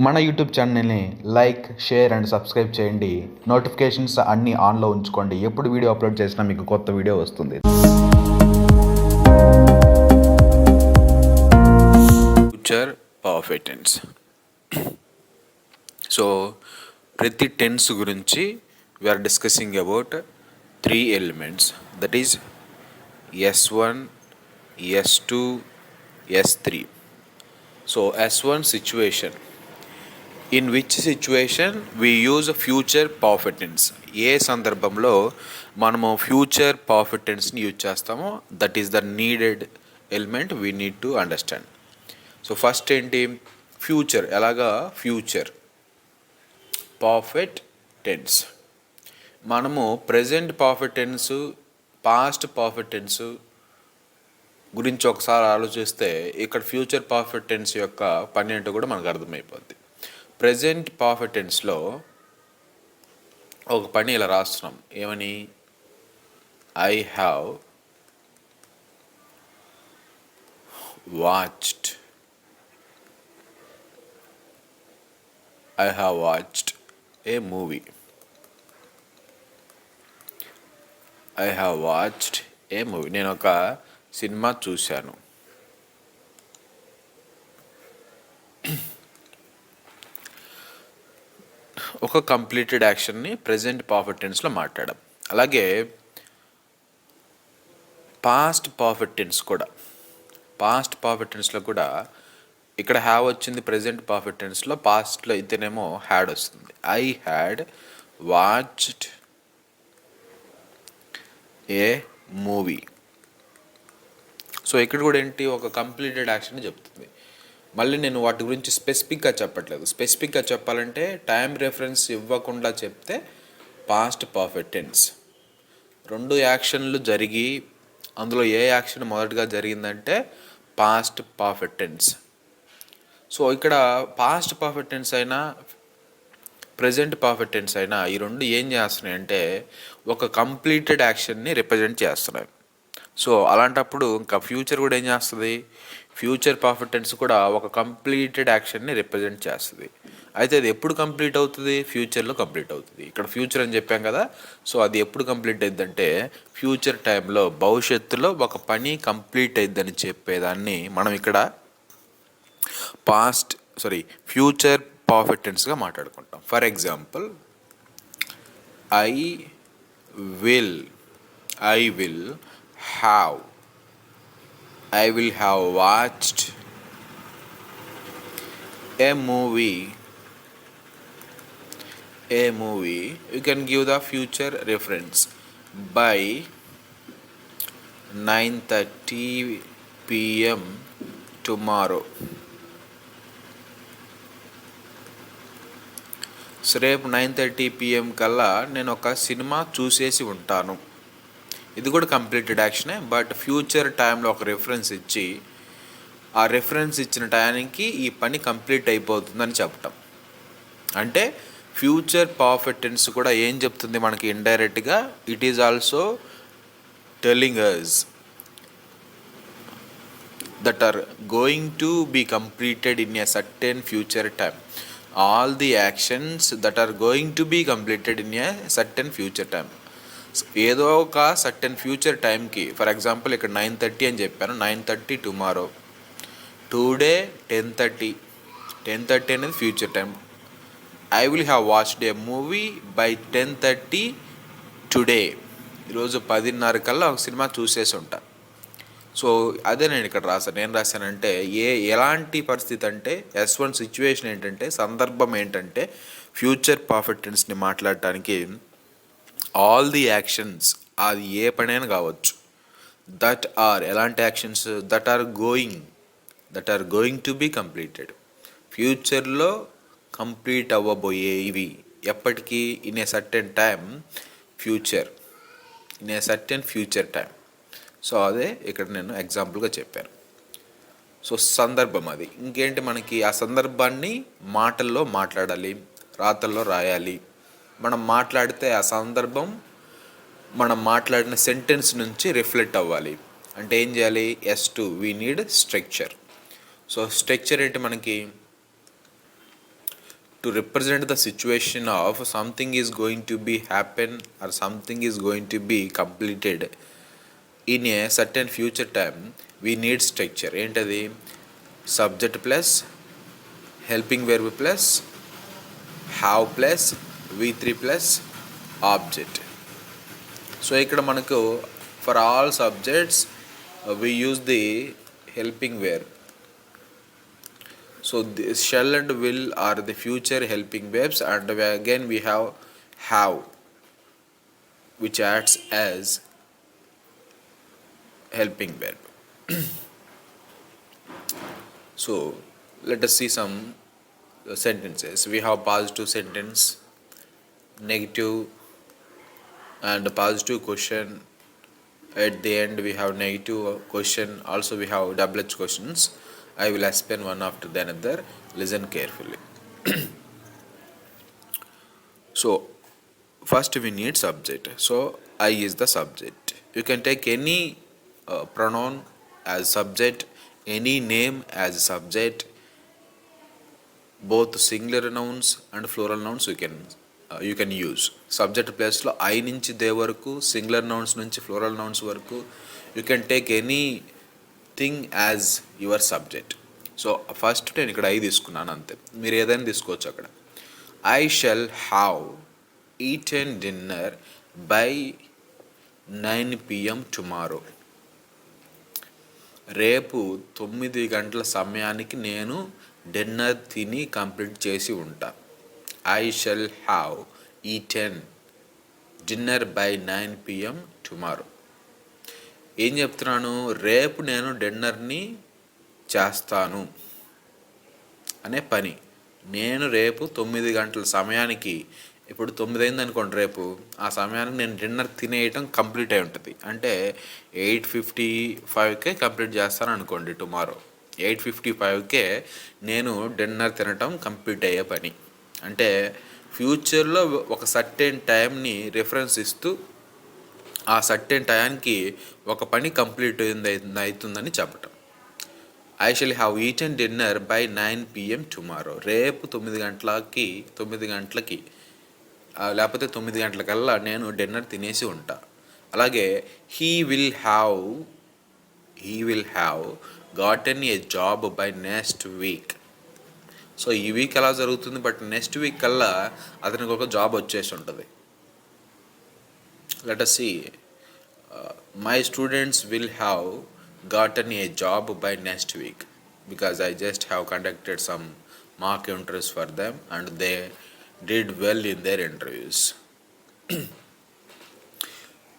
మన యూట్యూబ్ ఛానల్ని like, share and subscribe చేయండి. నోటిఫికేషన్స్ అన్నీ ఆన్లో ఉంచుకోండి. ఎప్పుడు వీడియో అప్లోడ్ చేసినా మీకు కొత్త వీడియో వస్తుంది. Future perfect tense. సో ప్రతి టెన్స్ గురించి we are discussing about 3 elements, that is S1, S2, S3. So S1 situation, in which situation we use future perfect tense. ఏ సందర్భంలో మనము ఫ్యూచర్ పర్ఫెక్ట్ టెన్స్ని యూజ్ చేస్తామో that is the needed element we need to understand. So first ఏంటి, future. ఎలాగా future perfect tense. మనము present perfect tense, past perfect tense గురించి ఒకసారి ఆలోచిస్తే ఇక్కడ ఫ్యూచర్ పర్ఫెక్ట్ టెన్స్ యొక్క పని ఏంటో కూడా మనకు అర్థమైపోద్ది. ప్రజెంట్ పర్ఫెక్ట్ టెన్స్లో ఒక పని ఇలా రాస్తున్నాం, ఏమని, I have watched, I have watched a movie. I have watched a movie. నేను ఒక సినిమా చూశాను. ఒక కంప్లీటెడ్ యాక్షన్ని ప్రెజెంట్ పర్ఫెక్ట్ టెన్స్లో మాట్లాడాం. అలాగే పాస్ట్ పర్ఫెక్ట్ టెన్స్ కూడా, పాస్ట్ పర్ఫెక్ట్ టెన్స్లో కూడా ఇక్కడ హ్యావ్ వచ్చింది ప్రెజెంట్ పర్ఫెక్ట్ టెన్స్లో, పాస్ట్లో అయితేనేమో హ్యాడ్ వస్తుంది. I had watched a movie. So ఇక్కడ కూడా ఏంటి, ఒక కంప్లీటెడ్ యాక్షన్ చెప్తుంది. మళ్ళీ నేను వాటి గురించి స్పెసిఫిక్గా చెప్పట్లేదు. స్పెసిఫిక్గా చెప్పాలంటే టైం రెఫరెన్స్ ఇవ్వకుండా చెప్తే పాస్ట్ పర్ఫెక్ట్ టెన్స్. 2 యాక్షన్లు జరిగి అందులో ఏ యాక్షన్ మొదటగా జరిగిందంటే పాస్ట్ పర్ఫెక్ట్ టెన్స్. సో ఇక్కడ పాస్ట్ పర్ఫెక్ట్ టెన్స్ అయినా ప్రజెంట్ పర్ఫెక్ట్ టెన్స్ అయినా ఈ రెండు ఏం చేస్తున్నాయి అంటే ఒక కంప్లీటెడ్ యాక్షన్ని రిప్రజెంట్ చేస్తున్నాయి. సో అలాంటప్పుడు ఇంకా ఫ్యూచర్ కూడా ఏం చేస్తుంది, ఫ్యూచర్ పర్ఫెక్ట్ టెన్స్ కూడా ఒక కంప్లీటెడ్ యాక్షన్ని రిప్రజెంట్ చేస్తుంది. అయితే అది ఎప్పుడు కంప్లీట్ అవుతుంది, ఫ్యూచర్లో కంప్లీట్ అవుతుంది. ఇక్కడ ఫ్యూచర్ అని చెప్పాం కదా, సో అది ఎప్పుడు కంప్లీట్ అయిద్దంటే ఫ్యూచర్ టైంలో, భవిష్యత్తులో ఒక పని కంప్లీట్ అయిద్దని చెప్పేదాన్ని మనం ఇక్కడ ఫ్యూచర్ పర్ఫెక్ట్ టెన్స్గా మాట్లాడుకుంటాం. For example, I will have watched a movie. You can give the future reference by 9:30 p.m. tomorrow. So రేపు 9:30 p.m. కల్లా నేను ఒక సినిమా చూసేసి ఉంటాను. ఇది కూడా కంప్లీటెడ్ యాక్షనే, బట్ ఫ్యూచర్ టైంలో ఒక రెఫరెన్స్ ఇచ్చి ఆ రెఫరెన్స్ ఇచ్చిన టైంకి ఈ పని కంప్లీట్ అయిపోతుందని చెప్పటం. అంటే ఫ్యూచర్ పర్ఫెక్ట్ టెన్స్ కూడా ఏం చెప్తుంది మనకి ఇండైరెక్ట్గా, it is also telling us that are going to be completed in a certain future time. All the actions that are going to be completed in a certain future time. ఏదో ఒక certain future టైంకి, for example ఇక్కడ 9:30 అని చెప్పాను, 9:30 tomorrow. Today 10:30 అనేది future time. I will have watched a movie by 10:30 today. ఈరోజు 10:30 కల్లా ఒక సినిమా చూసేసి ఉంటా. సో అదే నేను ఇక్కడ రాశాను. నేను రాశానంటే ఎలాంటి పరిస్థితి అంటే S1 సిచ్యువేషన్ ఏంటంటే, సందర్భం ఏంటంటే ఫ్యూచర్ పర్ఫెక్ట్ టెన్స్ని మాట్లాడటానికి ఆల్ ది యాక్షన్స్, అది ఏ పనైనా కావచ్చు, దట్ ఆర్, ఎలాంటి actions, that are going to be completed, ఫ్యూచర్లో కంప్లీట్ అవ్వబోయేవి. ఎప్పటికీ, in a certain time, in a certain future time. So అదే ఇక్కడ నేను ఎగ్జాంపుల్గా చెప్పాను. సో సందర్భం అది. ఇంకేంటి, మనకి ఆ సందర్భాన్ని మాటల్లో మాట్లాడాలి, రాతల్లో రాయాలి. మనం మాట్లాడితే ఆ సందర్భం మనం మాట్లాడిన సెంటెన్స్ నుంచి రిఫ్లెక్ట్ అవ్వాలి. అంటే ఏం చేయాలి, S2 we need structure. So structure ఏంటి మనకి, to represent the situation of something is going to be happen or something is going to be completed in a certain future time, we need structure. ఏంటది? Subject plus helping verb plus have plus V3 plus object. So ఇక్కడ మనకు for all subjects we use the helping verb. So this shall and will are the future helping verbs, and again we have which acts as helping verb. So let us see some sentences. We have positive sentence, negative and positive question. At the end we have negative question. Also we have double H questions. I will explain one after the another. Listen carefully. So first we need subject. So I is the subject. You can take any pronoun as subject, any name as subject, both singular nouns and plural nouns you can use. Subject ప్లేస్లో I నుంచి they వరకు, singular nouns నుంచి floral nouns వరకు you can take any thing as your subject. So first నేను ఇక్కడ I తీసుకున్నాను అంతే, మీరు ఏదైనా తీసుకోవచ్చు అక్కడ. I shall have eaten dinner by 9 PM tomorrow. రేపు 9 గంటల సమయానికి నేను డిన్నర్ తిని కంప్లీట్ చేసి ఉంటా. I shall have eaten dinner by 9 PM tomorrow. ఏం చెప్తున్నాను? రేపు నేను డిన్నర్ని చేస్తాను అనే పని. నేను రేపు 9 గంటల సమయానికి, ఇప్పుడు 9 అయింది అనుకోండి రేపు, ఆ సమయానికి నేను డిన్నర్ తినేయటం కంప్లీట్ అయి ఉంటుంది. అంటే 8:55కే కంప్లీట్ చేస్తాను అనుకోండి టుమారో. 8:55కే నేను డిన్నర్ తినటం కంప్లీట్ అయ్యే పని. అంటే ఫ్యూచర్లో ఒక సర్టెన్ టైంని రిఫరెన్స్ ఇస్తూ ఆ సర్టెన్ టైంకి ఒక పని కంప్లీట్ అవుతుందని చెప్పటం. I shall have eaten dinner by 9 PM tomorrow. రేపు 9 గంటలకి లేకపోతే 9 గంటలకల్లా నేను డిన్నర్ తినేసి ఉంటా. అలాగే he will have gotten a job by next week. So ఈ వీక్ ఎలా జరుగుతుంది, బట్ నెక్స్ట్ వీక్ కల్లా అతనికి ఒక జాబ్ వచ్చేసి ఉంటుంది. Let us see, my students will have gotten a job by next week because I just have conducted some mock interviews for them and they did well in their interviews.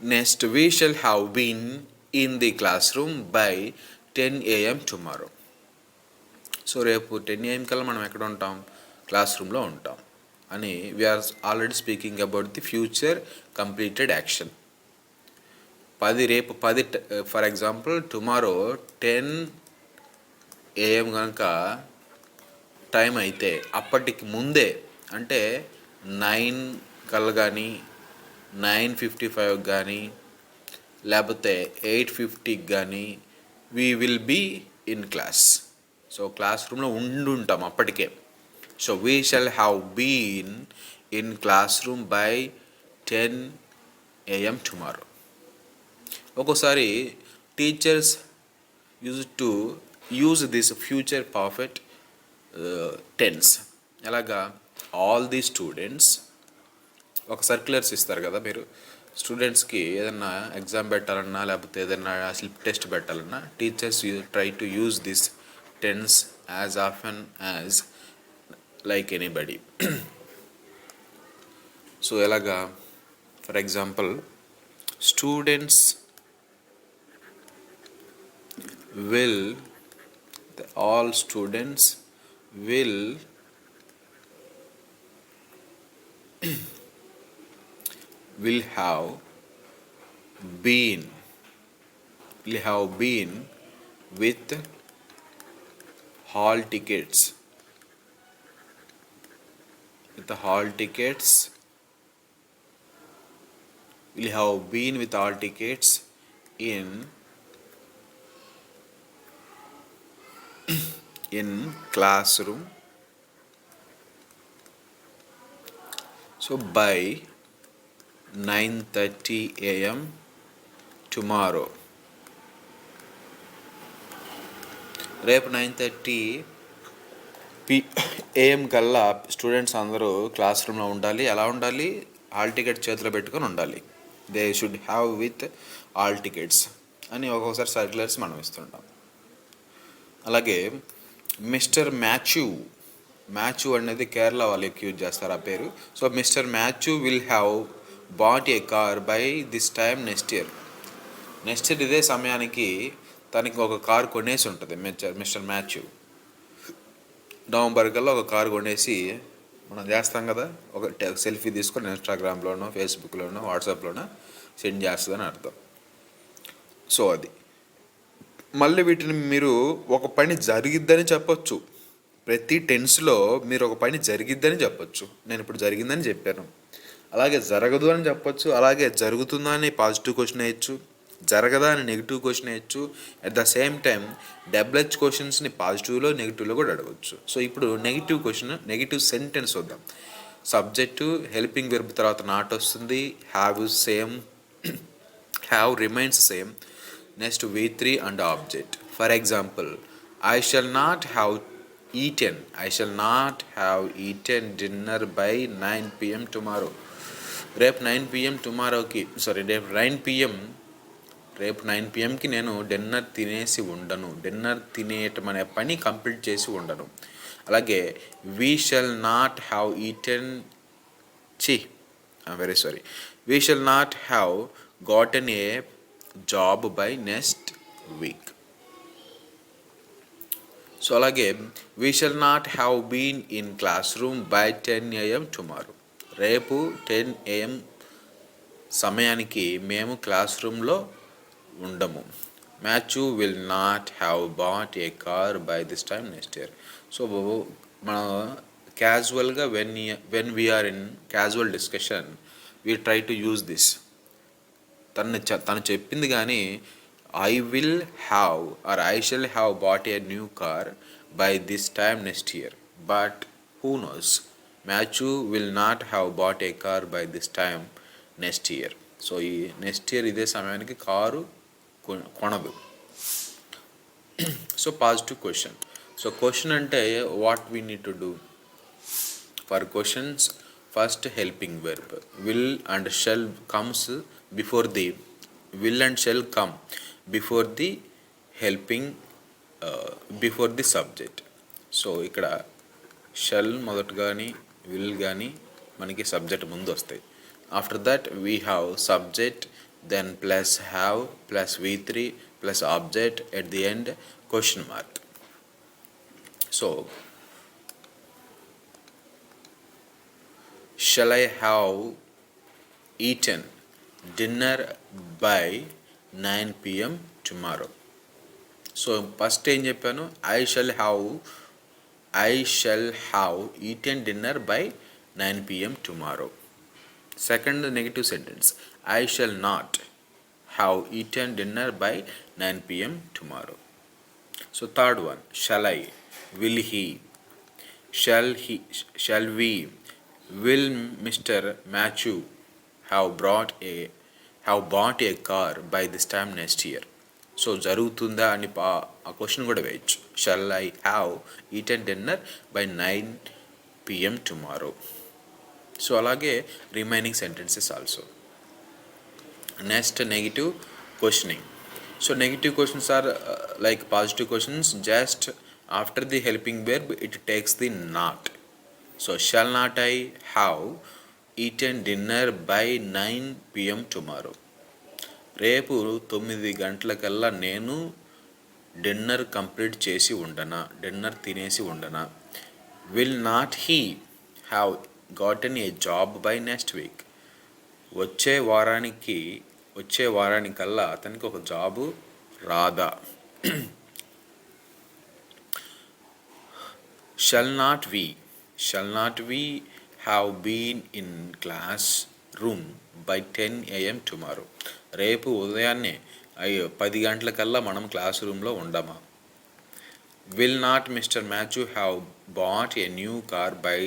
Next, we shall have been in the classroom by 10 AM tomorrow. So రేపు 10 AM కల్లా మనం ఎక్కడ ఉంటాం? Class రూమ్లో ఉంటాం అని we are already speaking about the future completed action. రేపు 10 for example tomorrow 10 AM కనుక టైం అయితే అప్పటికి ముందే, అంటే 9 కల్లా కానీ 9:55 కానీ లేకపోతే 8:50 కానీ we will be in class. So class రూమ్లో ఉండుంటాం అప్పటికే. So we shall have been in class room by 10 AM tomorrow. ఒక్కోసారి teachers use this future perfect tense. ఎలాగా? ఆల్ ది స్టూడెంట్స్, ఒక సర్క్యులర్స్ ఇస్తారు కదా మీరు స్టూడెంట్స్కి, ఏదన్నా ఎగ్జామ్ పెట్టాలన్నా లేకపోతే ఏదైనా స్లిప్ టెస్ట్ పెట్టాలన్నా teachers try to use this tense as often as like anybody. So ఎలాగా? For example students will all students will have been with hall tickets will have been with all tickets in classroom so by 9:30 AM tomorrow. రేపు 9:30 AM కల్లా students అందరూ class రూమ్లో ఉండాలి. ఎలా ఉండాలి? Hall ticket చేతిలో పెట్టుకొని ఉండాలి. They should have with all tickets అని ఒక్కొక్కసారి సర్క్యులర్స్ మనం ఇస్తుంటాం. అలాగే మిస్టర్ మ్యాథ్యూ అనేది కేరళ వాళ్ళు ఎక్కువ యూజ్ చేస్తారు ఆ పేరు. So mister Matthew will have bought a car by this time next year. Next year ఇదే సమయానికి తనకి ఒక కార్ కొనేసి ఉంటుంది మిస్టర్ మ్యాథ్యూ. నవంబర్ కల్లా ఒక కారు కొనేసి మనం చేస్తాం కదా, ఒక సెల్ఫీ తీసుకొని ఇన్స్టాగ్రామ్లోనో ఫేస్బుక్లోనో వాట్సాప్లోనో సెండ్ చేస్తుందని అర్థం. సో అది మళ్ళీ వీటిని మీరు ఒక పని జరిగిద్దని చెప్పొచ్చు. ప్రతి టెన్స్లో మీరు ఒక పని జరిగిద్దని చెప్పొచ్చు. నేను ఇప్పుడు జరిగిందని చెప్పాను. అలాగే జరగదు అని చెప్పొచ్చు. అలాగే జరుగుతుందా అని పాజిటివ్ క్వశ్చన్ వేయచ్చు, జరగదా అని నెగిటివ్ క్వశ్చన్ వేయచ్చు. At the same time WH క్వశ్చన్స్ని పాజిటివ్లో నెగిటివ్లో కూడా అడగవచ్చు. సో ఇప్పుడు నెగిటివ్ క్వశ్చన్, నెగిటివ్ సెంటెన్స్ వద్దాం. సబ్జెక్టు హెల్పింగ్ వెర్బ్ తర్వాత నాట్ వస్తుంది. Have same, have remains same. Next V3 and object. For example, I shall not have eaten dinner by 9 PM tomorrow. రేపు 9 PM టుమారోకి రేపు 9 PMకి నేను డిన్నర్ తినేసి ఉండను. Dinner తినేయటం అనే పని కంప్లీట్ చేసి ఉండను. అలాగే we shall not have gotten a job by next week. So అలాగే we shall not have been in class room by 10 AM tomorrow. రేపు 10 AM సమయానికి మేము క్లాస్ రూమ్లో ఉండము. Matthew will not have bought a car by this time next year. So మనం క్యాజువల్గా when we are in casual discussion we try to use this. తను చెప్పింది కానీ I will have or I shall have bought a new car by this time next year. But who knows, Matthew will not have bought a car by this time next year. So ఈ next year ఇదే సమయానికి car కొనదు. So positive question. So question అంటే what we need to do for questions. First helping verb will and shall comes before the before the helping before the subject. So ఇక్కడ shall మొదట కానీ will కానీ మనకి subject ముందు వస్తాయి. After that we have subject, then plus have plus V3 plus object, at the end question mark. So shall I have eaten dinner by 9 PM tomorrow? So first ఏం చెప్పాను, I shall have eaten dinner by 9 PM tomorrow. Second negative sentence, I shall not have eaten dinner by 9 PM tomorrow. So third one, shall I, will he, shall we, will Mr. Matthew have bought a car by this time next year. So జరుగుతుందా అని ఆ question కూడా వేయచ్చు. Shall I have eaten dinner by 9 PM tomorrow. So అలాగే remaining sentences also. Next negative questioning. So negative questions are like positive questions, just after the helping verb it takes the not. So shall not I have eaten dinner by 9 PM tomorrow. రేపు 9 గంటలకల్లా నేను dinner complete చేసి ఉండనా, dinner తినేసి ఉండనా. Will not he have gotten a job by next week. వచ్చే వారానికల్లా అతనికి ఒక జాబు రాదా. Shall not we have been in class room by 10 AM tomorrow. రేపు ఉదయాన్నే 10 గంటలకల్లా మనం క్లాస్ రూమ్లో ఉండమా. Will not mister Matthew have bought a new car by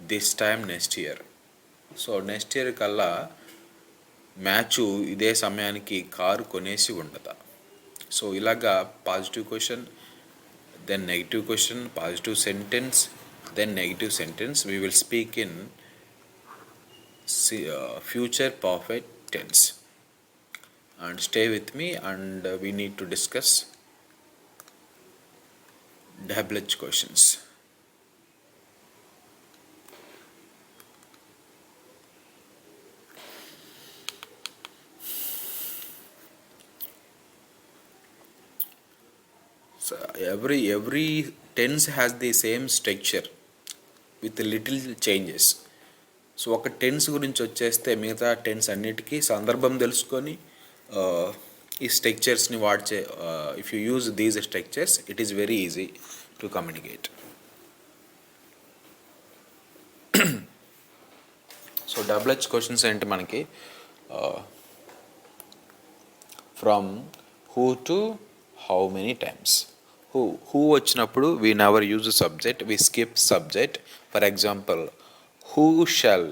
this time next year. So next year కల్లా మ్యాచ్ ఇదే సమయానికి కారు కొనేసి ఉండదా. సో ఇలాగా positive question, then negative question, positive sentence, then negative sentence. We will speak in future perfect tense. And stay with me, and we need to discuss WH questions. So every tense has the same structure with little changes. So ఒక tense గురించి వచ్చేస్తే మిగతా tense అన్నిటికీ సందర్భం తెలుసుకొని ఈ స్ట్రక్చర్స్ని వాడిచే if you use these structures it is very easy to communicate. So WH questions ఏంటి మనకి, from who to how many times. Who వచ్చినప్పుడు we never use subject, we skip subject. For example who shall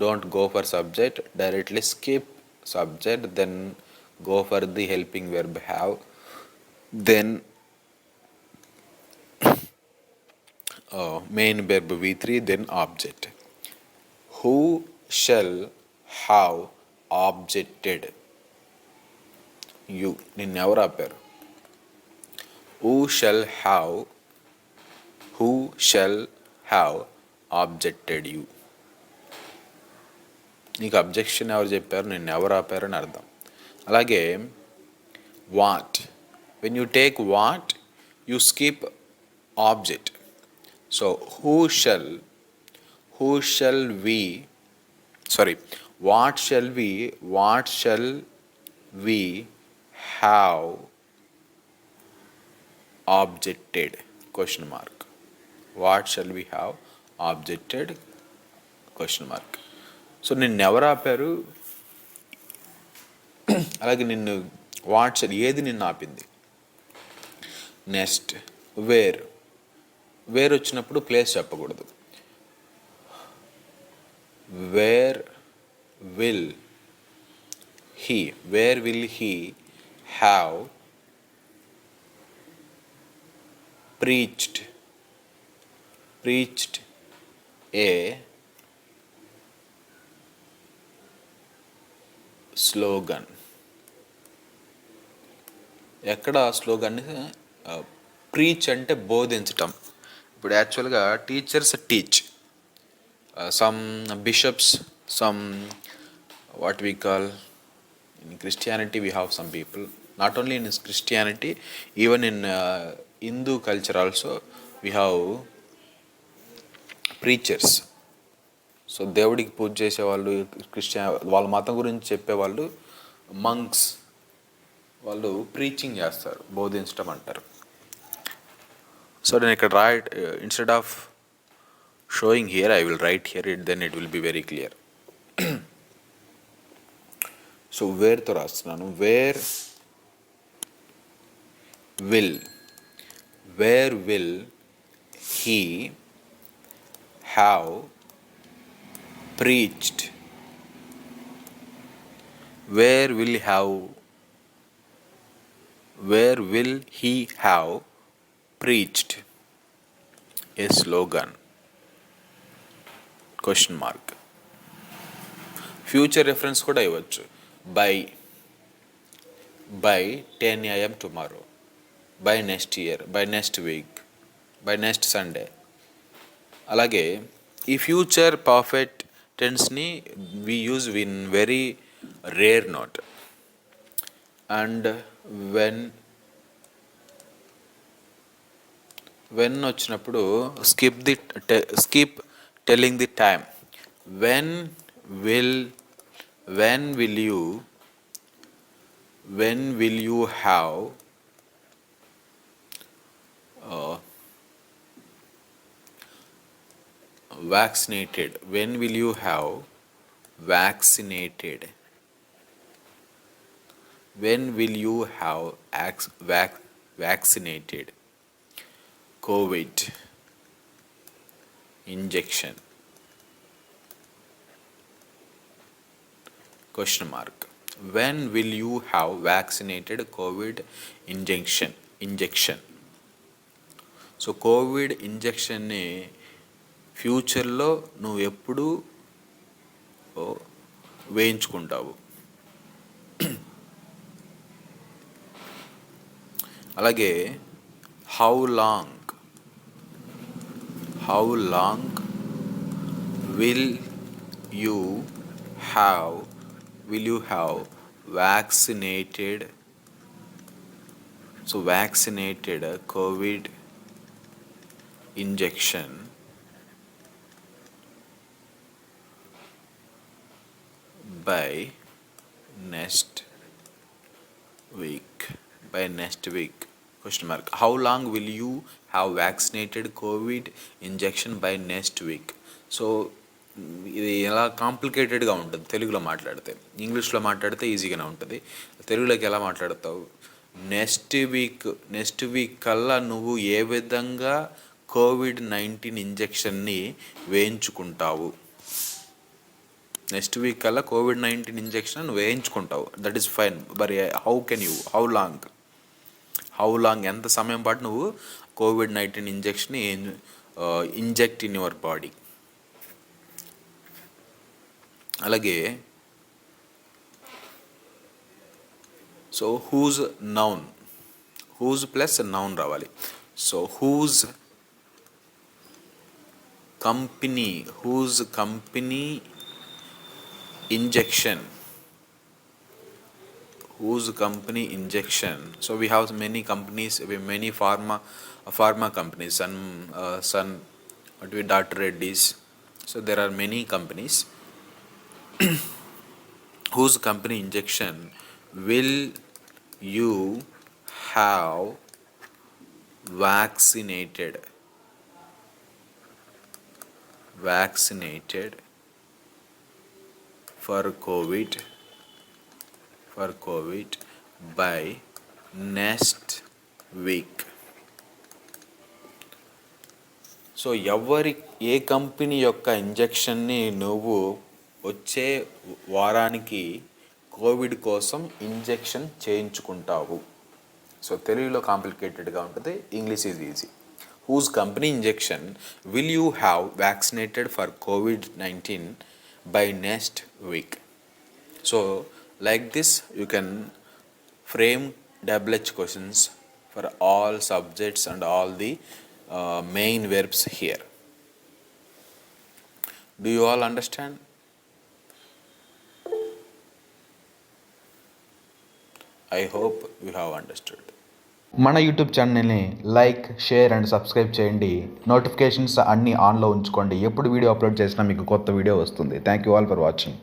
don't go for subject, directly skip subject, then go for the helping verb have, then main verb v3, then object. Who shall have objected you, నిన్నెవరు ఆపారు. who shall have objected you, నీకు objection ఎవరు చెప్పారు, నిన్ను ఎవరు ఆపారు అని అర్థం. అలాగే what, when you take what you skip object. So what shall we have objected question mark. What shall we have objected question mark. So నిన్ను ఎవరు ఆపారు, అలాగే నిన్ను వాట్ షల్, ఏది నిన్ను ఆపింది. నెక్స్ట్ వేర్ వచ్చినప్పుడు ప్లేస్ చెప్పకూడదు. Where will he have preached a slogan. ఎక్కడ స్లోగన్ని ప్రీచ్ అంటే బోధించటం. ఇప్పుడు యాక్చువల్గా teachers teach, some bishops, some what we call in Christianity we have some people, not only in Christianity, even in Hindu culture also we have preachers. So దేవుడికి పూజ చేసేవాళ్ళు, వాళ్ళ మతం గురించి చెప్పేవాళ్ళు మంక్స్, వాళ్ళు ప్రీచింగ్ చేస్తారు, బోధించడం అంటారు. సో నేను ఇక్కడ instead of showing here I will write here, then it will be very clear. So వేర్తో రాస్తున్నాను. Where will he have preached. Where will he have preached a slogan? Question mark. Future reference కూడా ఇవ్వచ్చు. by 10 AM tomorrow, by next year, by next week, by next Sunday. అలాగే ఈ future perfect టెన్స్ని we use in very rare note. And when వచ్చినప్పుడు skip telling the time. When will you have vaccinated? When will you have vaccinated? When will you have vaccinated? COVID injection. Question mark. When will you have vaccinated COVID injection. So COVID ఇంజెక్షన్ని ఫ్యూచర్లో నువ్వు ఎప్పుడు వేయించుకుంటావు. అలాగే హౌ లాంగ్ will you have vaccinated COVID injection by next week. Question mark. How long will you have vaccinated COVID injection by next week? So ఇది ఎలా కాంప్లికేటెడ్గా ఉంటుంది తెలుగులో మాట్లాడితే. ఇంగ్లీష్లో మాట్లాడితే ఈజీగానే ఉంటుంది. తెలుగులోకి ఎలా మాట్లాడతావు? నెక్స్ట్ వీక్ కల్లా నువ్వు ఏ విధంగా COVID-19 ఇంజెక్షన్ని వేయించుకుంటావు. నెక్స్ట్ వీక్ కల్లా COVID-19 ఇంజెక్షన్ నువ్వు వేయించుకుంటావు. That is fine. మరి హౌ లాంగ్ ఎంత సమయం పాటు నువ్వు COVID-19 injection inject in your body. అలాగే సో హూజ్ ప్లస్ నౌన్ రావాలి. So whose company injection. So we have many companies, many pharma companies, Dr. Reddy's. So there are many companies whose company injection will you have vaccinated for COVID by next week. So A company యొక్క ఇంజెక్షన్ని నువ్వు వచ్చే వారానికి Covid కోసం injection చేయించుకుంటావు. So తెలుగులో కాంప్లికేటెడ్గా ఉంటుంది, English is easy. Whose company injection will you have vaccinated for COVID-19 by next week. So like this you can frame double-H questions for all subjects and all the main verbs here. Do you all understand? I hope you have understood. మన YouTube ఛానల్ని like, share and subscribe చేయండి. Notifications అన్నీ ఆన్లో ఉంచుకోండి. ఎప్పుడు video upload చేసినా మీకు కొత్త వీడియో వస్తుంది. Thank you all for watching.